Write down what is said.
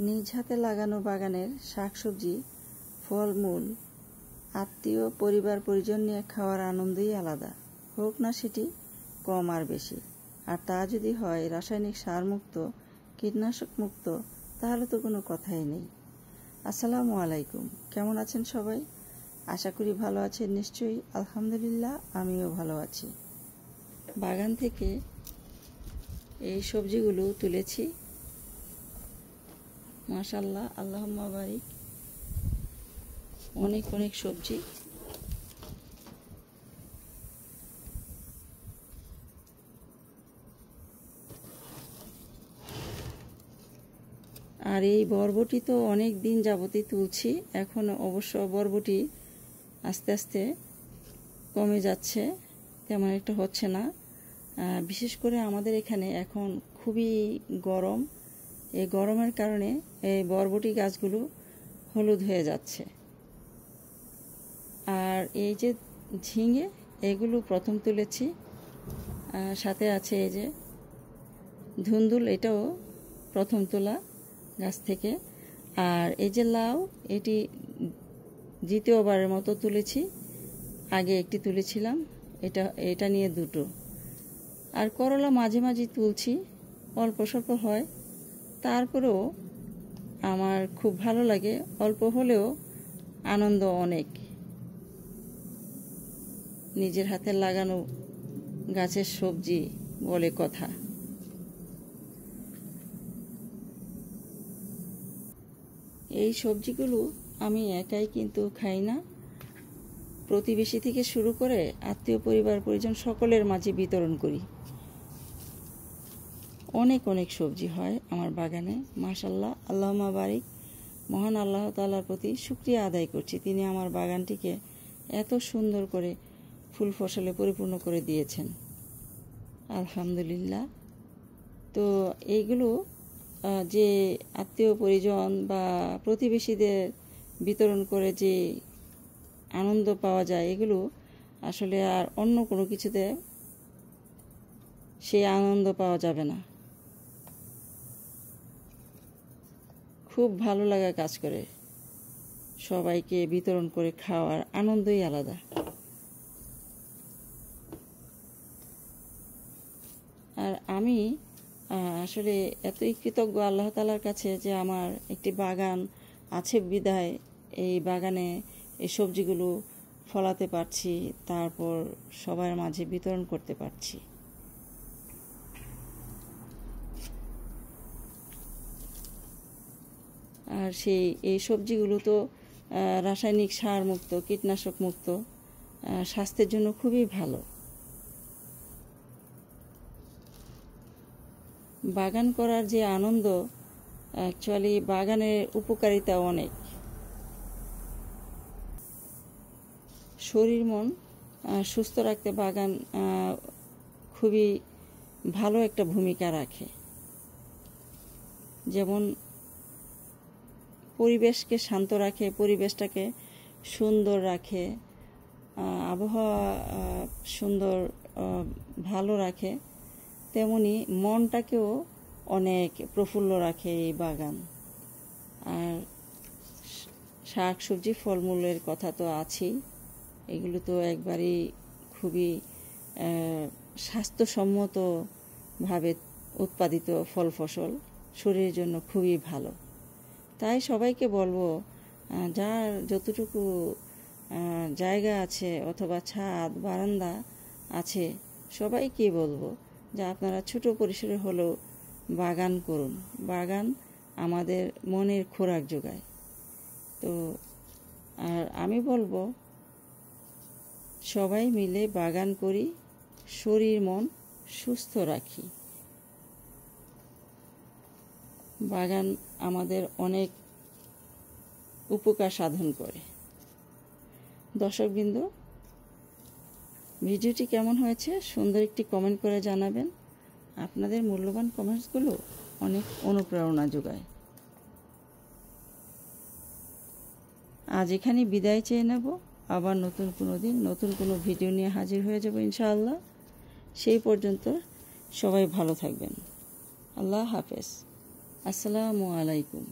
নিজ হাতে লাগানো বাগানের শাকসবজি, ফলমূল, আত্মীয় পরিবার পরিজন নিয়ে খাওয়ার আনন্দই আলাদা, হোক না সেটি কম আর বেশি। আর তা যদি হয় রাসায়নিক সারমুক্ত, কীটনাশক মুক্ত, তাহলে তো কোনো কথাই নেই। আসসালামু আলাইকুম, কেমন আছেন সবাই? আশা করি ভালো আছেন নিশ্চয়ই। আলহামদুলিল্লাহ, আমিও ভালো আছি। বাগান থেকে এই সবজিগুলো তুলেছি। মাশাআল্লাহ, আল্লাহুম্মা বারিক। অনেক অনেক সবজি। আর এই বরবটি তো অনেক দিন যাবতই তুলছি। এখন অবশ্য বরবটি আস্তে আস্তে কমে যাচ্ছে, তেমন একটা হচ্ছে না। বিশেষ করে আমাদের এখানে এখন খুবই গরম। এই গরমের কারণে এই বরবটি গাছগুলো হলুদ হয়ে যাচ্ছে। আর এই যে ঝিঙে, এগুলো প্রথম তুলেছি। সাথে আছে এই যে ধুন্দুল, এটাও প্রথম তোলা গাছ থেকে। আর এই যে লাউ, এটি দ্বিতীয়বারের মতো তুলেছি। আগে একটি তুলেছিলাম, এটা নিয়ে দুটো। আর করলা মাঝে মাঝে তুলছি, অল্প স্বল্প হয়, তারপরেও আমার খুব ভালো লাগে। অল্প হলেও আনন্দ অনেক। নিজের হাতে লাগানো গাছের সবজি বলে কথা। এই সবজিগুলো আমি একাই কিন্তু খাই না, প্রতিবেশী থেকে শুরু করে আত্মীয় পরিবার পরিজন সকলের মাঝে বিতরণ করি। অনেক অনেক সবজি হয় আমার বাগানে। মাশাআল্লাহ, আল্লাহুম্মা বারিক। মহান আল্লাহ তাআলার প্রতি শুকরিয়া আদায় করছি, তিনি আমার বাগানটিকে এত সুন্দর করে ফুল ফসলে পরিপূর্ণ করে দিয়েছেন। আলহামদুলিল্লাহ। তো এইগুলো যে আত্মীয় পরিজন বা প্রতিবেশীদের বিতরণ করে যে আনন্দ পাওয়া যায়, এগুলো আসলে আর অন্য কোনো কিছুতে সেই আনন্দ পাওয়া যাবে না। খুব ভালো লাগা কাজ করে, সবাইকে বিতরণ করে খাওয়ার আনন্দই আলাদা। আর আমি আসলে এতই কৃতজ্ঞ আল্লাহ তাআলার কাছে যে আমার একটি বাগান আছে বিধায় এই বাগানে এই সবজিগুলো ফলাতে পারছি, তারপর সবার মাঝে বিতরণ করতে পারছি। আর এই সবজিগুলো তো রাসায়নিক সার মুক্ত, কীটনাশক মুক্ত, স্বাস্থ্যের জন্য খুবই ভালো। বাগান করার যে আনন্দ, অ্যাকচুয়ালি বাগানের উপকারিতা অনেক। শরীর মন সুস্থ রাখতে বাগান খুবই ভালো একটা ভূমিকা রাখে। যেমন পরিবেশকে শান্ত রাখে, পরিবেশটাকে সুন্দর রাখে, আবহাওয়া সুন্দর ভালো রাখে, তেমনি মনটাকেও অনেক প্রফুল্ল রাখে এই বাগান। আর শাক সবজি ফলমূলের কথা তো আছেই, এগুলো তো একবারেই খুবই স্বাস্থ্যসম্মতভাবে উৎপাদিত ফল ফসল, শরীরের জন্য খুবই ভালো। তাই সবাইকে বলবো, যার যতটুকু জায়গা আছে অথবা ছাদ বারান্দা আছে, সবাইকে বলবো যে আপনারা ছোট পরিসরে হলেও বাগান করুন। বাগান আমাদের মনের খোরাক যোগায়। তো আর আমি বলবো সবাই মিলে বাগান করি, শরীর মন সুস্থ রাখি। বাগান আমাদের অনেক উপকার সাধন করে। দর্শকবৃন্দ, ভিডিওটি কেমন হয়েছে সুন্দর একটি কমেন্ট করে জানাবেন। আপনাদের মূল্যবান কমেন্টসগুলো অনেক অনুপ্রেরণা যোগায়। আজ এখানে বিদায় চেয়ে নেব। আবার নতুন কোনো দিন নতুন কোনো ভিডিও নিয়ে হাজির হয়ে যাব ইনশাআল্লাহ। সেই পর্যন্ত সবাই ভালো থাকবেন। আল্লাহ হাফেজ। আসসালামু আলাইকুম।